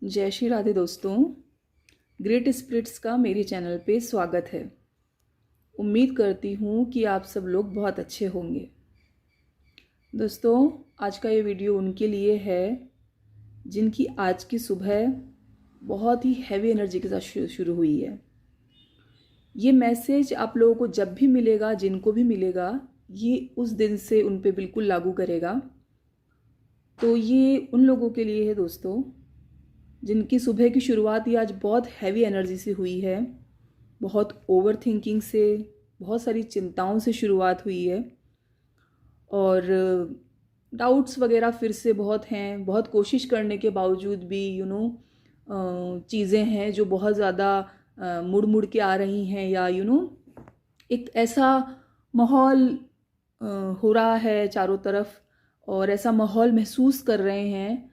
जय श्री राधे दोस्तों। Great spirits का मेरे चैनल पे स्वागत है। उम्मीद करती हूँ कि आप सब लोग बहुत अच्छे होंगे। दोस्तों, आज का ये वीडियो उनके लिए है जिनकी आज की सुबह बहुत ही हैवी एनर्जी के साथ शुरू हुई है। ये मैसेज आप लोगों को जब भी मिलेगा, जिनको भी मिलेगा, ये उस दिन से उन पे बिल्कुल लागू करेगा। तो ये उन लोगों के लिए है दोस्तों जिनकी सुबह की शुरुआत ही आज बहुत हैवी एनर्जी से हुई है, बहुत ओवर थिंकिंग से, बहुत सारी चिंताओं से शुरुआत हुई है और डाउट्स वगैरह फिर से बहुत हैं। बहुत कोशिश करने के बावजूद भी चीज़ें हैं जो बहुत ज़्यादा मुड़ मुड़ के आ रही हैं, या एक ऐसा माहौल हो रहा है चारों तरफ, और ऐसा माहौल महसूस कर रहे हैं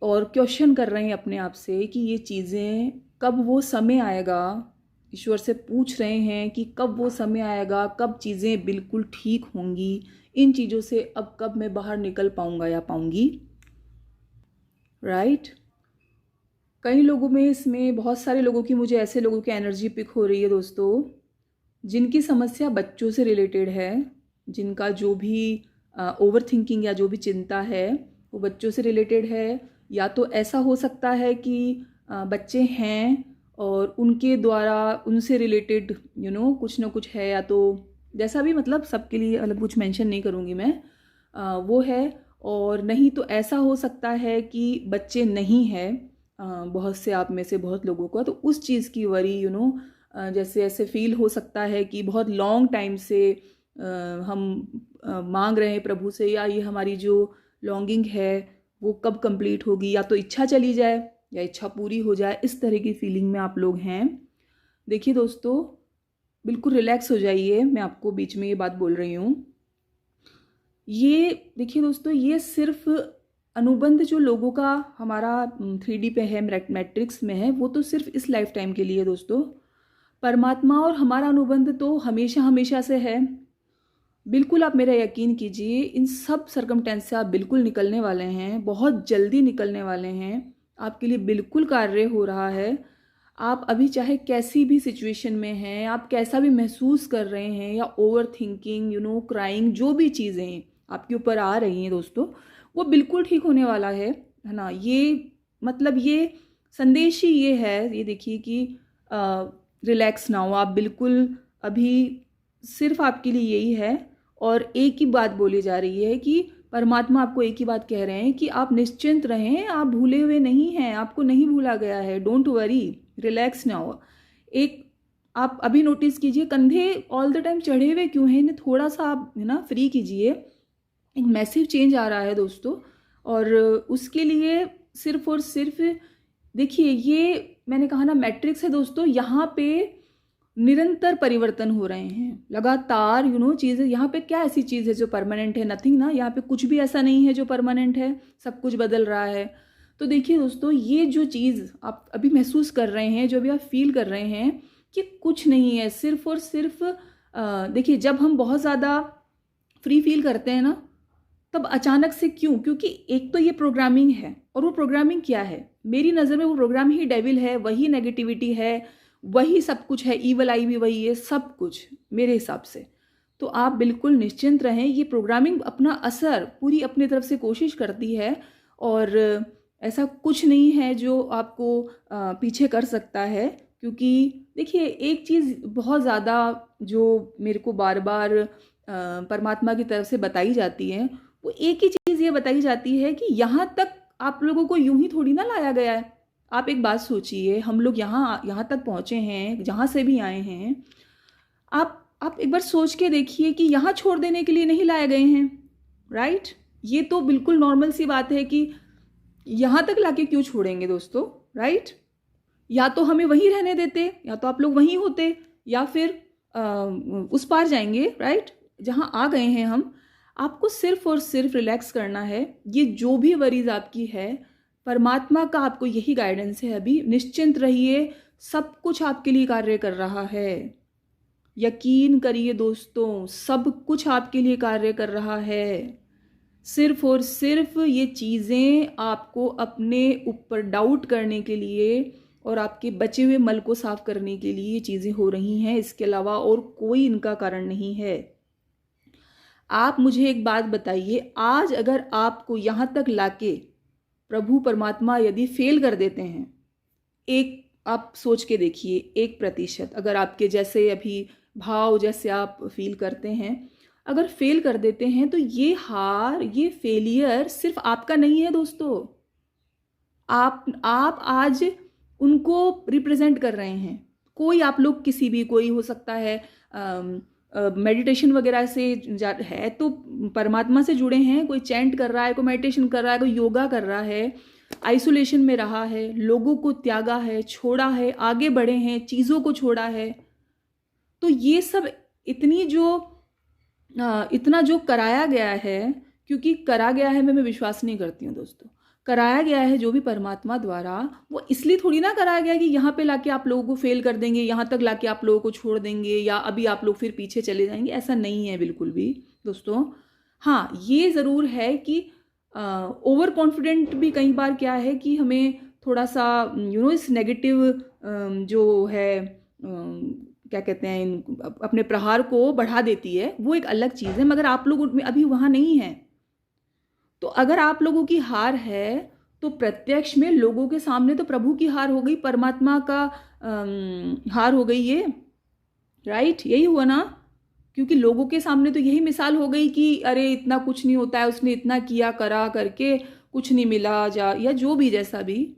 और क्वेश्चन कर रहे हैं अपने आप से कि ये चीज़ें कब वो समय आएगा। ईश्वर से पूछ रहे हैं कि कब वो समय आएगा, कब चीज़ें बिल्कुल ठीक होंगी, इन चीज़ों से अब कब मैं बाहर निकल पाऊँगा या पाऊँगी। राइट। कई लोगों में, इसमें बहुत सारे लोगों की, मुझे ऐसे लोगों की एनर्जी पिक हो रही है दोस्तों जिनकी समस्या बच्चों से रिलेटेड है, जिनका जो भी ओवर थिंकिंग या जो भी चिंता है वो बच्चों से रिलेटेड है। या तो ऐसा हो सकता है कि बच्चे हैं और उनके द्वारा उनसे रिलेटेड कुछ ना कुछ है, या तो जैसा भी, मतलब सबके लिए अलग कुछ मेंशन नहीं करूँगी मैं, वो है। और नहीं तो ऐसा हो सकता है कि बच्चे नहीं है बहुत से आप में से बहुत लोगों को, तो उस चीज़ की वरी जैसे ऐसे फील हो सकता है कि बहुत लॉन्ग टाइम से हम मांग रहे हैं प्रभु से, या ये हमारी जो लॉन्गिंग है वो कब कंप्लीट होगी, या तो इच्छा चली जाए या इच्छा पूरी हो जाए, इस तरह की फीलिंग में आप लोग हैं। देखिए दोस्तों, बिल्कुल रिलैक्स हो जाइए, मैं आपको बीच में ये बात बोल रही हूँ। ये देखिए दोस्तों, ये सिर्फ अनुबंध जो लोगों का हमारा 3D पे है, मैट्रिक्स में है, वो तो सिर्फ इस लाइफ टाइम के लिए दोस्तों। परमात्मा और हमारा अनुबंध तो हमेशा हमेशा से है। बिल्कुल आप मेरा यकीन कीजिए, इन सब सर्कमटेंस से आप बिल्कुल निकलने वाले हैं, बहुत जल्दी निकलने वाले हैं। आपके लिए बिल्कुल कार्य हो रहा है। आप अभी चाहे कैसी भी सिचुएशन में हैं, आप कैसा भी महसूस कर रहे हैं, या ओवर थिंकिंग, क्राइंग, जो भी चीज़ें आपके ऊपर आ रही हैं दोस्तों, वो बिल्कुल ठीक होने वाला है ना। ये मतलब ये संदेश ही ये है, ये देखिए कि रिलैक्स ना हो आप बिल्कुल। अभी सिर्फ आपके लिए यही है, और एक ही बात बोली जा रही है कि परमात्मा आपको एक ही बात कह रहे हैं कि आप निश्चिंत रहें, आप भूले हुए नहीं हैं, आपको नहीं भूला गया है। डोंट वरी, रिलैक्स ना हो। एक आप अभी नोटिस कीजिए, कंधे ऑल द टाइम चढ़े हुए क्यों हैं, इन्हें थोड़ा सा आप फ्री कीजिए। एक मैसिव चेंज आ रहा है दोस्तों, और उसके लिए सिर्फ और सिर्फ देखिए, ये मैंने कहा ना मैट्रिक्स है दोस्तों, यहाँ पे निरंतर परिवर्तन हो रहे हैं लगातार। चीज़ें यहाँ पे क्या ऐसी चीज़ है जो परमानेंट है? नथिंग ना। यहाँ पे कुछ भी ऐसा नहीं है जो परमानेंट है, सब कुछ बदल रहा है। तो देखिए दोस्तों, ये जो चीज़ आप अभी महसूस कर रहे हैं, जो अभी आप फील कर रहे हैं, कि कुछ नहीं है, सिर्फ और सिर्फ देखिए, जब हम बहुत ज़्यादा फ्री फील करते हैं ना, तब अचानक से क्यों? क्योंकि एक तो ये प्रोग्रामिंग है, और वो प्रोग्रामिंग क्या है? मेरी नज़र में वो प्रोग्राम ही डेविल है, वही नेगेटिविटी है, वही सब कुछ है, ईवल आई भी वही है, सब कुछ मेरे हिसाब से। तो आप बिल्कुल निश्चिंत रहें, ये प्रोग्रामिंग अपना असर पूरी अपनी तरफ से कोशिश करती है, और ऐसा कुछ नहीं है जो आपको पीछे कर सकता है। क्योंकि देखिए, एक चीज़ बहुत ज़्यादा जो मेरे को बार बार परमात्मा की तरफ से बताई जाती है, वो एक ही चीज़ ये बताई जाती है कि यहाँ तक आप लोगों को यूं ही थोड़ी ना लाया गया है। आप एक बात सोचिए, हम लोग यहाँ तक पहुँचे हैं, जहाँ से भी आए हैं, आप एक बार सोच के देखिए कि यहाँ छोड़ देने के लिए नहीं लाए गए हैं। राइट। ये तो बिल्कुल नॉर्मल सी बात है कि यहाँ तक लाके क्यों छोड़ेंगे दोस्तों। राइट। या तो हमें वहीं रहने देते, या तो आप लोग वहीं होते, या फिर उस पार जाएंगे। राइट। जहाँ आ गए हैं हम, आपको सिर्फ और सिर्फ रिलैक्स करना है। ये जो भी वरीज आपकी है, परमात्मा का आपको यही गाइडेंस है। अभी निश्चिंत रहिए, सब कुछ आपके लिए कार्य कर रहा है। यकीन करिए दोस्तों, सब कुछ आपके लिए कार्य कर रहा है। सिर्फ और सिर्फ ये चीज़ें आपको अपने ऊपर डाउट करने के लिए और आपके बचे हुए मल को साफ करने के लिए ये चीज़ें हो रही हैं, इसके अलावा और कोई इनका कारण नहीं है। आप मुझे एक बात बताइए, आज अगर आपको यहाँ तक लाके प्रभु परमात्मा यदि फेल कर देते हैं, एक आप सोच के देखिए, 1% अगर आपके जैसे अभी भाव जैसे आप फील करते हैं, अगर फेल कर देते हैं, तो ये हार, ये फेलियर सिर्फ आपका नहीं है दोस्तों। आप आज उनको रिप्रेजेंट कर रहे हैं। कोई आप लोग किसी भी, कोई हो सकता है मेडिटेशन वगैरह से है तो परमात्मा से जुड़े हैं, कोई चैंट कर रहा है, कोई मेडिटेशन कर रहा है, कोई योगा कर रहा है, आइसोलेशन में रहा है, लोगों को त्यागा है, छोड़ा है, आगे बढ़े हैं, चीज़ों को छोड़ा है। तो ये सब इतना जो कराया गया है, क्योंकि करा गया है मैं विश्वास नहीं करती हूँ दोस्तों। कराया गया है जो भी परमात्मा द्वारा, वो इसलिए थोड़ी ना कराया गया कि यहाँ पे लाके आप लोगों को फेल कर देंगे, यहाँ तक लाके आप लोगों को छोड़ देंगे, या अभी आप लोग फिर पीछे चले जाएंगे। ऐसा नहीं है बिल्कुल भी दोस्तों। हाँ, ये ज़रूर है कि ओवर कॉन्फिडेंट भी कई बार क्या है कि हमें थोड़ा सा इस नेगेटिव जो है क्या कहते हैं, अपने प्रहार को बढ़ा देती है, वो एक अलग चीज़ है। मगर आप लोग अभी वहाँ नहीं हैं। तो अगर आप लोगों की हार है, तो प्रत्यक्ष में लोगों के सामने तो प्रभु की हार हो गई, परमात्मा का हार हो गई ये, राइट? यही हुआ ना? क्योंकि लोगों के सामने तो यही मिसाल हो गई कि अरे इतना कुछ नहीं होता है, उसने इतना किया करा करके कुछ नहीं मिला, या जो भी जैसा भी।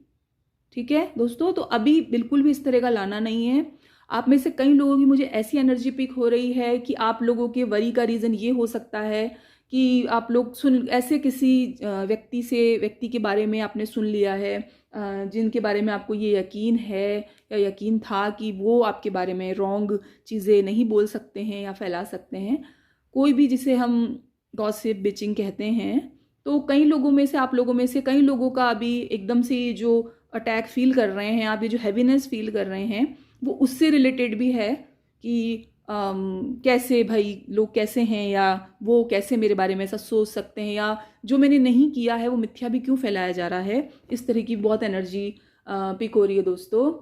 ठीक है दोस्तों, तो अभी बिल्कुल भी इस तरह का लाना नहीं है। आप में से कई लोगों की मुझे ऐसी एनर्जी पिक हो रही है कि आप लोगों के वरी का रीज़न ये हो सकता है कि आप लोग ऐसे किसी व्यक्ति के बारे में आपने सुन लिया है, जिनके बारे में आपको ये यकीन है या यकीन था कि वो आपके बारे में रॉन्ग चीज़ें नहीं बोल सकते हैं या फैला सकते हैं। कोई भी जिसे हम गॉसिप बिचिंग कहते हैं, तो कई लोगों में से, आप लोगों में से कई लोगों का अभी एकदम से जो अटैक फील कर रहे हैं, आप ये जो हैवीनेस फील कर रहे हैं, वो उससे रिलेटेड भी है कि कैसे भाई लोग कैसे हैं, या वो कैसे मेरे बारे में ऐसा सोच सकते हैं, या जो मैंने नहीं किया है वो मिथ्या भी क्यों फैलाया जा रहा है। इस तरह की बहुत एनर्जी पिक हो रही है दोस्तों,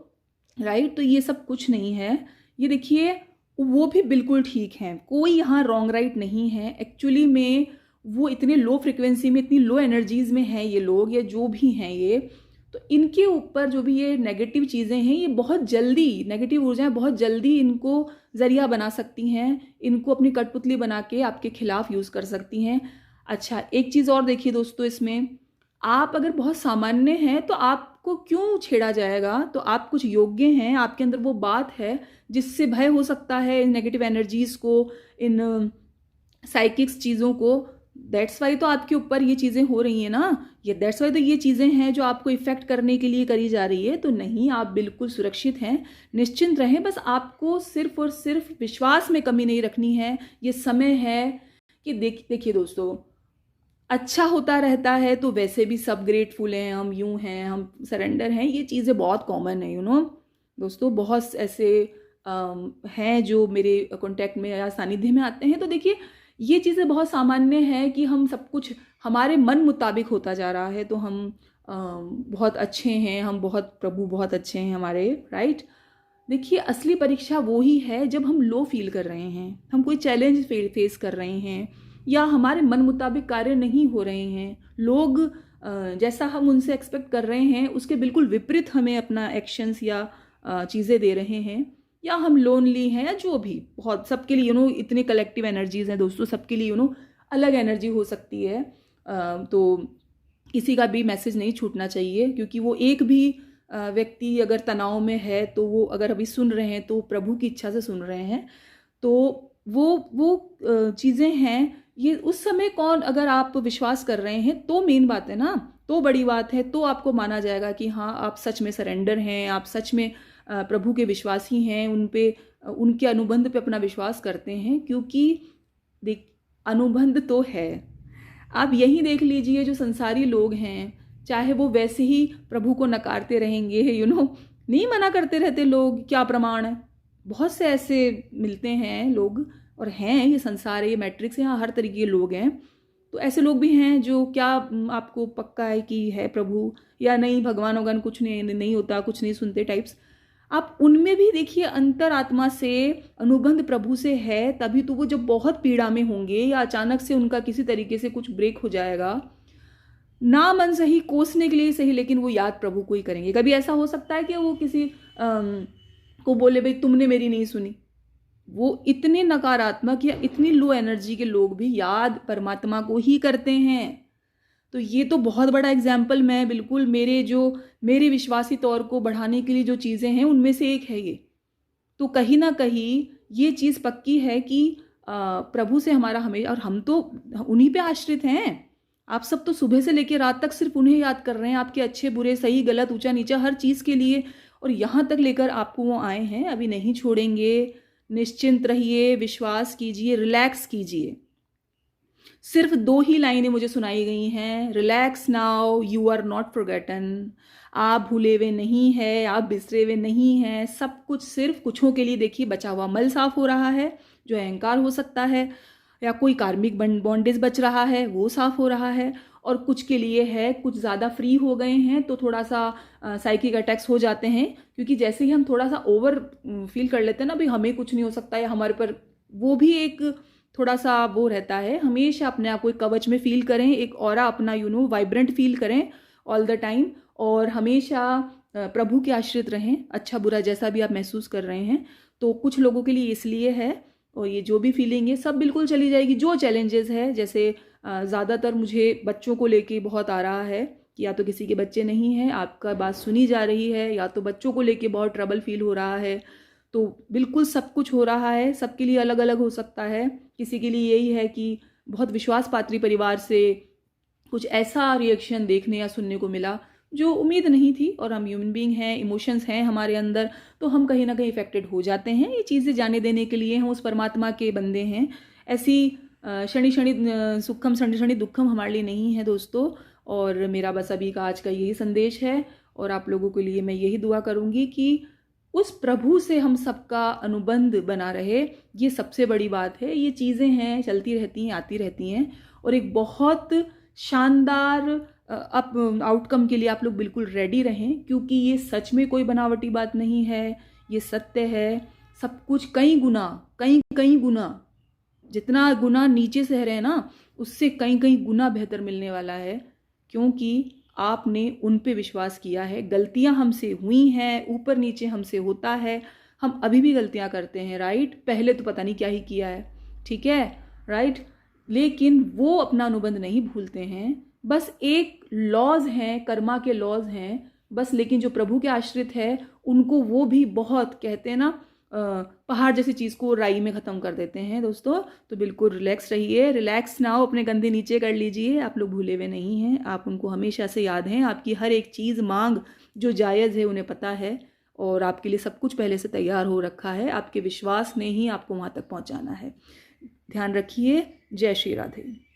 राइट? तो ये सब कुछ नहीं है। ये देखिए, वो भी बिल्कुल ठीक हैं, कोई यहाँ रॉन्ग राइट नहीं है। एक्चुअली में वो इतने लो फ्रिक्वेंसी में, इतनी लो एनर्जीज में हैं ये लोग, या जो भी हैं ये, तो इनके ऊपर जो भी ये नेगेटिव चीज़ें हैं, ये बहुत जल्दी, नेगेटिव ऊर्जाएं बहुत जल्दी इनको जरिया बना सकती हैं, इनको अपनी कठपुतली बना के आपके खिलाफ यूज़ कर सकती हैं। अच्छा, एक चीज़ और देखिए दोस्तों, इसमें आप अगर बहुत सामान्य हैं तो आपको क्यों छेड़ा जाएगा? तो आप कुछ योग्य हैं, आपके अंदर वो बात है जिससे भय हो सकता है इन नेगेटिव एनर्जीज़ को, इन साइकिक्स चीज़ों को। दैट्स वाई तो आपके ऊपर ये चीज़ें हो रही हैं ना, ये दैट्स वाई तो ये चीज़ें हैं जो आपको इफ़ेक्ट करने के लिए करी जा रही है। तो नहीं, आप बिल्कुल सुरक्षित हैं, निश्चिंत रहें। बस आपको सिर्फ और सिर्फ विश्वास में कमी नहीं रखनी है। ये समय है कि देखिए दोस्तों, अच्छा होता रहता है तो वैसे भी सब ग्रेटफुल हैं, हम यूं हैं, हम सरेंडर हैं, ये चीज़ें बहुत कॉमन है दोस्तों। बहुत ऐसे हैं जो मेरे कॉन्टैक्ट में या सानिध्य में आते हैं। तो देखिए, ये चीज़ें बहुत सामान्य है कि हम सब कुछ हमारे मन मुताबिक होता जा रहा है, तो हम बहुत अच्छे हैं, हम प्रभु बहुत अच्छे हैं हमारे, राइट? देखिए, असली परीक्षा वो ही है जब हम लो फील कर रहे हैं, हम कोई चैलेंज फेस कर रहे हैं, या हमारे मन मुताबिक कार्य नहीं हो रहे हैं, लोग जैसा हम उनसे एक्सपेक्ट कर रहे हैं उसके बिल्कुल विपरीत हमें अपना एक्शंस या चीज़ें दे रहे हैं, या हम लोनली हैं, या जो भी, बहुत सबके लिए इतने कलेक्टिव एनर्जीज हैं दोस्तों, सबके लिए अलग एनर्जी हो सकती है। तो किसी का भी मैसेज नहीं छूटना चाहिए, क्योंकि वो एक भी व्यक्ति अगर तनाव में है, तो वो अगर अभी सुन रहे हैं तो प्रभु की इच्छा से सुन रहे हैं। तो वो चीज़ें हैं, ये उस समय कौन, अगर आप विश्वास कर रहे हैं तो मेन बात है ना, तो बड़ी बात है, तो आपको माना जाएगा कि हाँ, आप सच में सरेंडर हैं, आप सच में प्रभु के विश्वासी हैं, उनके अनुबंध पे अपना विश्वास करते हैं। क्योंकि देख, अनुबंध तो है। आप यही देख लीजिए, जो संसारी लोग हैं, चाहे वो वैसे ही प्रभु को नकारते रहेंगे, नहीं मना करते रहते लोग, क्या प्रमाण है? बहुत से ऐसे मिलते हैं लोग, और हैं, ये संसार है, ये मैट्रिक्स है, यहाँ हर तरीके के लोग हैं। तो ऐसे लोग भी हैं जो क्या आपको पक्का है कि है प्रभु या नहीं, भगवान वगवान कुछ नहीं होता, कुछ नहीं सुनते टाइप्स। आप उनमें भी देखिए अंतरात्मा से अनुबंध प्रभु से है, तभी तो वो जब बहुत पीड़ा में होंगे या अचानक से उनका किसी तरीके से कुछ ब्रेक हो जाएगा, ना मन सही कोसने के लिए सही, लेकिन वो याद प्रभु को ही करेंगे। कभी ऐसा हो सकता है कि वो किसी को बोले भाई तुमने मेरी नहीं सुनी। वो इतने नकारात्मक या इतनी लो एनर्जी के लोग भी याद परमात्मा को ही करते हैं। तो ये तो बहुत बड़ा एग्जाम्पल, मैं बिल्कुल मेरे विश्वासी तौर को बढ़ाने के लिए जो चीज़ें हैं उनमें से एक है ये। तो कहीं ना कहीं ये चीज़ पक्की है कि प्रभु से हमारा हमेशा, और हम तो उन्हीं पे आश्रित हैं। आप सब तो सुबह से लेकर रात तक सिर्फ उन्हें याद कर रहे हैं, आपके अच्छे बुरे सही गलत ऊंचा नीचा हर चीज़ के लिए, और यहाँ तक लेकर आपको वो आए हैं, अभी नहीं छोड़ेंगे। निश्चिंत रहिए, विश्वास कीजिए, रिलैक्स कीजिए। सिर्फ 2 ही लाइनें मुझे सुनाई गई हैं, relax now you are not forgotten. आप भूले हुए नहीं है, आप बिसरे हुए नहीं हैं। सब कुछ सिर्फ कुछों के लिए देखिए बचा हुआ मल साफ हो रहा है, जो अहंकार हो सकता है, या कोई कार्मिक बॉन्डेज बच रहा है वो साफ हो रहा है, और कुछ के लिए है कुछ ज़्यादा फ्री हो गए हैं तो थोड़ा सा साइकिक अटैक्स हो जाते हैं, क्योंकि जैसे ही हम थोड़ा सा ओवर फील कर लेते हैं ना भाई हमें कुछ नहीं हो सकता है हमारे पर, वो भी एक थोड़ा सा वो रहता है। हमेशा अपने आप को एक कवच में फील करें, एक ऑरा अपना वाइब्रेंट फील करें ऑल द टाइम, और हमेशा प्रभु के आश्रित रहें, अच्छा बुरा जैसा भी आप महसूस कर रहे हैं। तो कुछ लोगों के लिए इसलिए है, और ये जो भी फीलिंग है सब बिल्कुल चली जाएगी। जो चैलेंजेस है, जैसे ज़्यादातर मुझे बच्चों को लेके बहुत आ रहा है कि या तो किसी के बच्चे नहीं हैं, आपका बात सुनी जा रही है, या तो बच्चों को लेके बहुत ट्रबल फील हो रहा है। तो बिल्कुल सब कुछ हो रहा है, सबके लिए अलग अलग हो सकता है। किसी के लिए यही है कि बहुत विश्वास पात्री परिवार से कुछ ऐसा रिएक्शन देखने या सुनने को मिला जो उम्मीद नहीं थी, और हम ह्यूमन बीइंग हैं, इमोशंस हैं हमारे अंदर, तो हम कहीं ना कहीं इफेक्टेड हो जाते हैं। ये चीज़ें जाने देने के लिए हम उस परमात्मा के बंदे हैं। ऐसी शनि शनि सुखम शनि शनि दुखम हमारे लिए नहीं है दोस्तों। और मेरा बस अभी का आज का यही संदेश है, और आप लोगों के लिए मैं यही दुआ करूँगी कि उस प्रभु से हम सबका अनुबंध बना रहे। ये सबसे बड़ी बात है। ये चीज़ें हैं, चलती रहती हैं, आती रहती हैं, और एक बहुत शानदार आउटकम के लिए आप लोग बिल्कुल रेडी रहें, क्योंकि ये सच में कोई बनावटी बात नहीं है, ये सत्य है। सब कुछ कई गुना जितना गुना नीचे से रहे ना, उससे कई गुना बेहतर मिलने वाला है, क्योंकि आपने उन पे विश्वास किया है। गलतियां हमसे हुई हैं, ऊपर नीचे हमसे होता है, हम अभी भी गलतियां करते हैं, राइट। पहले तो पता नहीं क्या ही किया है, ठीक है, राइट। लेकिन वो अपना अनुबंध नहीं भूलते हैं। बस एक लॉज हैं, कर्मा के लॉज हैं बस। लेकिन जो प्रभु के आश्रित है उनको वो भी बहुत, कहते हैं ना, पहाड़ जैसी चीज़ को राई में ख़त्म कर देते हैं दोस्तों। तो बिल्कुल रिलैक्स रहिए, रिलैक्स ना हो, अपने कंधे नीचे कर लीजिए। आप लोग भूले हुए नहीं हैं, आप उनको हमेशा से याद हैं। आपकी हर एक चीज़ मांग जो जायज़ है उन्हें पता है, और आपके लिए सब कुछ पहले से तैयार हो रखा है। आपके विश्वास ने ही आपको वहाँ तक पहुँचाना है। ध्यान रखिए। जय श्री राधे।